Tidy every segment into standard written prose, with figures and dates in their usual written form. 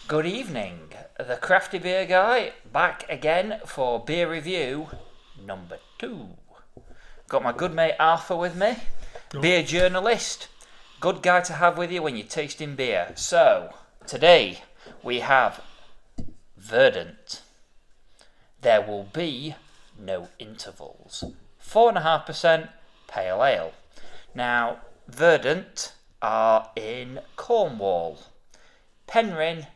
Good evening, the Crafty Beer Guy back again for beer review number 2. Got my good mate Arthur with me, beer journalist, good guy to have with you when you're tasting beer. So, today we have Verdant. There will be no intervals. 4.5% pale ale. Now, Verdant are in Cornwall, Penryn,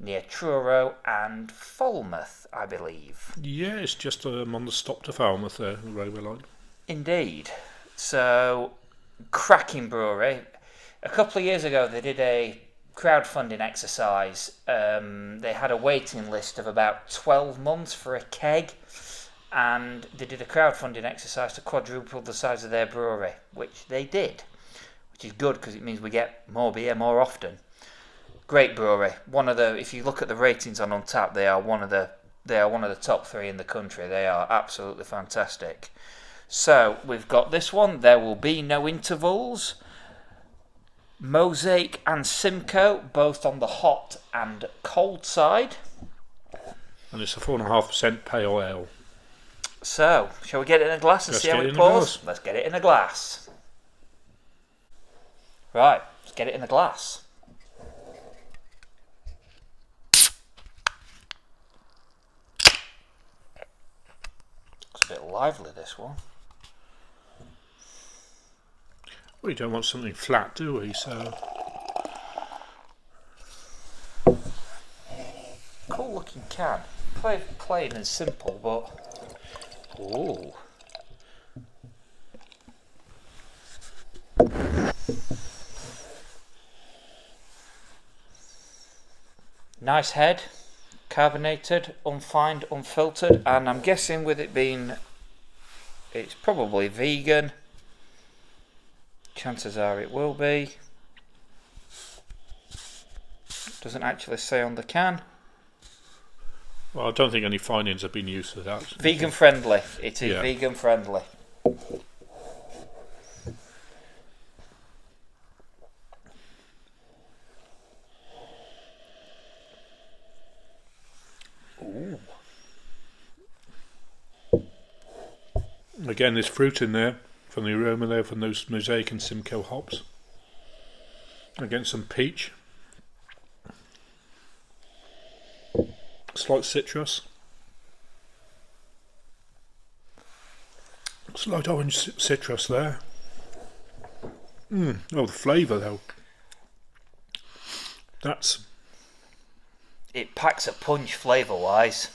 near Truro and Falmouth, I believe. Yeah, it's just on the stop to Falmouth there, the railway line. Indeed. So, cracking brewery. A couple of years ago, they did a crowdfunding exercise. They had a waiting list of about 12 months for a keg, and they did a crowdfunding exercise to quadruple the size of their brewery, which they did, which is good because it means we get more beer more often. Great brewery. If you look at the ratings on Untappd, they are one of the top 3 in the country. They are absolutely fantastic. So we've got this one. There will be no intervals. Mosaic and Simcoe, both on the hot and cold side. And it's a 4.5% pale ale. So, shall we get it in a glass and see how it pours? Let's get it in a glass. Right, let's get it in a glass. It's a bit lively, this one. We don't want something flat, do we? So Cool looking can. Plain and simple, but ooh. Nice head, carbonated, unfined, unfiltered, and I'm guessing with it being, it's probably vegan. Chances are it will be. Doesn't actually say on the can. well, I don't think any findings have been used for that. Vegan friendly. It is vegan friendly. Ooh. Again, there's fruit in there from the aroma there from those Mosaic and Simcoe hops. Again, some peach. Slight citrus. Slight orange citrus there. Oh, the flavour though. It packs a punch flavour wise.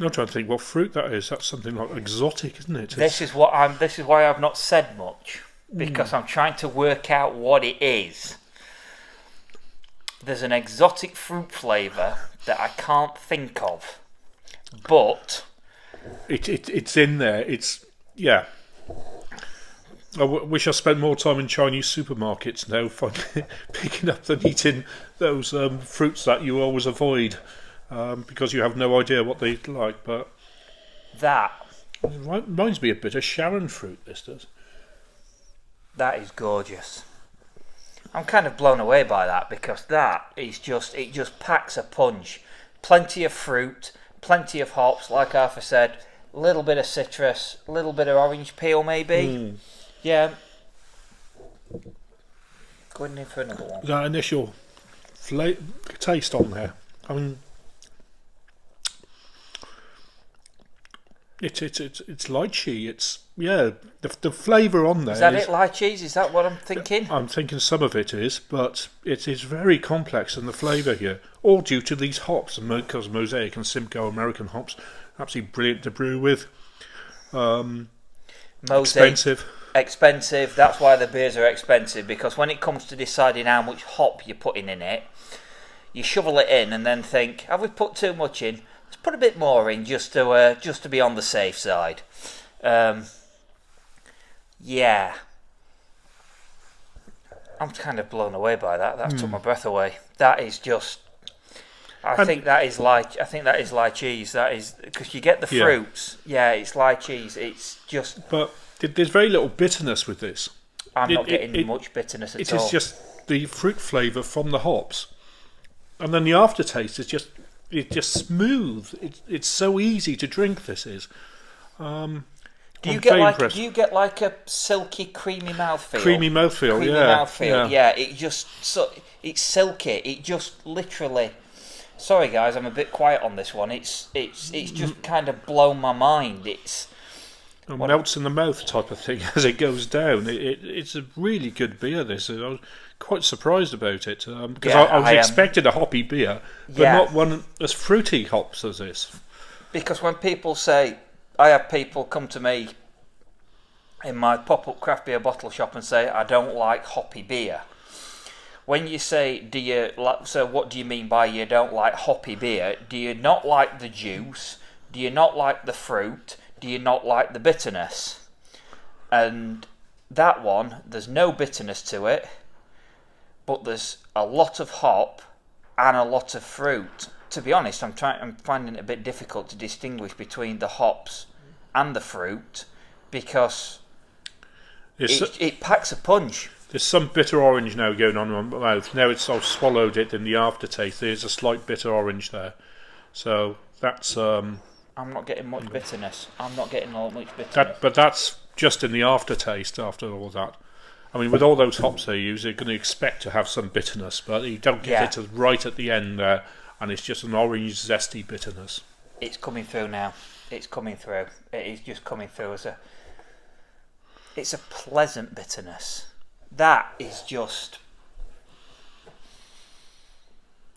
I'm trying to think what fruit that is. That's something like exotic, isn't it? This is why I've not said much, because I'm trying to work out what it is. There's an exotic fruit flavour that I can't think of, but it's in there. I wish I spent more time in Chinese supermarkets now, picking up and eating those fruits that you always avoid. Because you have no idea what they like, but that it reminds me a bit of Sharon fruit. This does. That is gorgeous. I'm kind of blown away by that, because it just packs a punch. Plenty of fruit, plenty of hops, like Arthur said. A little bit of citrus, a little bit of orange peel, maybe. Yeah. Going in for another one. That initial taste on there. I mean. It's lychee. It's the flavour on there. Is that it, lychees? Is that what I'm thinking? I'm thinking some of it is, but it is very complex in the flavour here, all due to these hops, because Mosaic and Simcoe American hops, absolutely brilliant to brew with. Mosaic, expensive. That's why the beers are expensive, because when it comes to deciding how much hop you're putting in it, you shovel it in and then think, have we put too much in? Let's put a bit more in just to be on the safe side. Yeah. I'm kind of blown away by that. That took my breath away. That is just. I think that is lychees. That is because you get the fruits. Yeah, it's lychees. It's just. But there's very little bitterness with this. I'm not getting much bitterness at all. It is just the fruit flavour from the hops. and then the aftertaste is just smooth. It's so easy to drink. This is. Do you get like a silky, creamy mouthfeel? Creamy mouthfeel, yeah. It's silky. It just literally. Sorry, guys, I'm a bit quiet on this one. It's just kind of blown my mind. It melts in the mouth type of thing as it goes down. It's a really good beer. This I was quite surprised about it because I was expecting a hoppy beer, but not one as fruity hops as this. Because when people say, I have people come to me in my pop-up craft beer bottle shop and say, I don't like hoppy beer. When you say, so what do you mean by you don't like hoppy beer? Do you not like the juice? Do you not like the fruit? Do you not like the bitterness? And that one, there's no bitterness to it, but there's a lot of hop and a lot of fruit. To be honest, I'm finding it a bit difficult to distinguish between the hops and the fruit because it packs a punch. There's some bitter orange now going on in my mouth. Now I've swallowed it in the aftertaste. There's a slight bitter orange there. So that's... I'm not getting much bitterness. But that's just in the aftertaste after all that. I mean, with all those hops they use, they're going to expect to have some bitterness, but you don't get it right at the end there, and it's just an orange, zesty bitterness. It's coming through now. It's coming through. It is just coming through as it's a pleasant bitterness. That is just,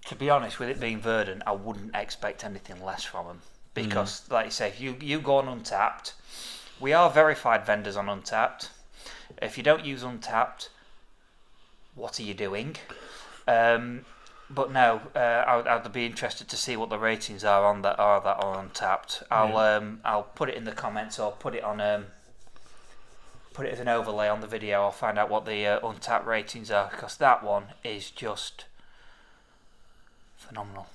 to be honest, with it being Verdant, I wouldn't expect anything less from them. Because, like you say, if you go on Untapped, we are verified vendors on Untapped. If you don't use Untapped, what are you doing? But no, I'd be interested to see what the ratings are on that on Untapped. I'll put it in the comments or put it on put it as an overlay on the video. I'll find out what the Untapped ratings are because that one is just phenomenal.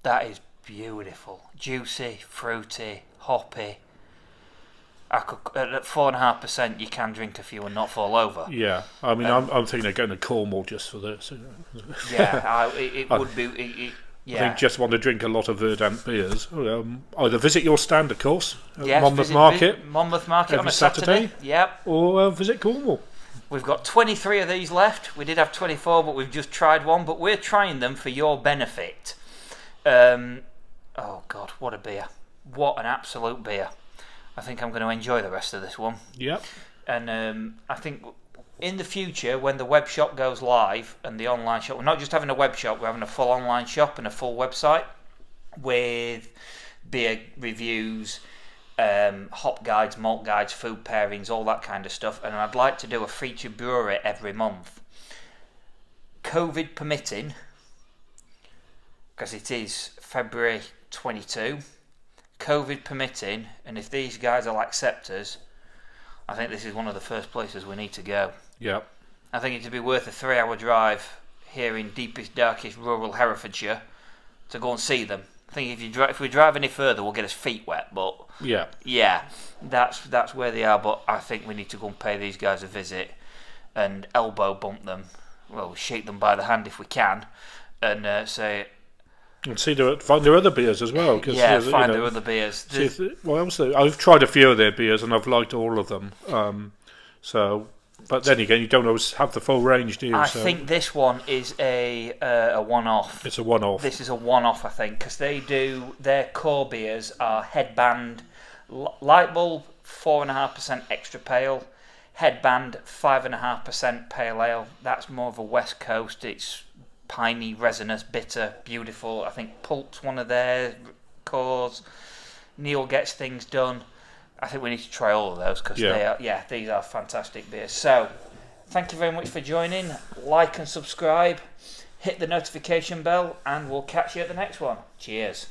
That is beautiful, juicy, fruity, hoppy. At 4.5%, you can drink a few and not fall over. Yeah, I mean, I'm thinking of going to Cornwall just for this. Yeah, it would be. I think just want to drink a lot of Verdant beers. Either visit your stand, of course, at Monmouth Market. Monmouth Market every on a Saturday. Yep. Or visit Cornwall. We've got 23 of these left. We did have 24, but we've just tried one. But we're trying them for your benefit. Oh God, what a beer! What an absolute beer! I think I'm going to enjoy the rest of this one. Yep. And I think in the future, when the web shop goes live and the online shop, we're not just having a web shop, we're having a full online shop and a full website with beer reviews, hop guides, malt guides, food pairings, all that kind of stuff. And I'd like to do a featured brewery every month. COVID permitting, because it is February 22, COVID permitting, and if these guys will accept us, I think this is one of the first places we need to go. Yep. I think it'd be worth a 3-hour drive here in deepest, darkest rural Herefordshire to go and see them. I think if we drive any further, we'll get us feet wet. But yeah, that's where they are. But I think we need to go and pay these guys a visit and elbow bump them. Well, shake them by the hand if we can, and say. And see, find their other beers as well. Cause find their other beers. I've tried a few of their beers and I've liked all of them. But then again, you don't always have the full range, do you? I think this one is a one-off. It's a one-off. This is a one-off, I think, because their core beers are Headband, Light Bulb, 4.5% extra pale, Headband, 5.5% pale ale. That's more of a West Coast. It's piney, resinous, bitter, beautiful. I think Pulp's one of their cores. Neil Gets Things Done. I think we need to try all of those because these are fantastic beers. So, thank you very much for joining. Like and subscribe. Hit the notification bell, and we'll catch you at the next one. Cheers.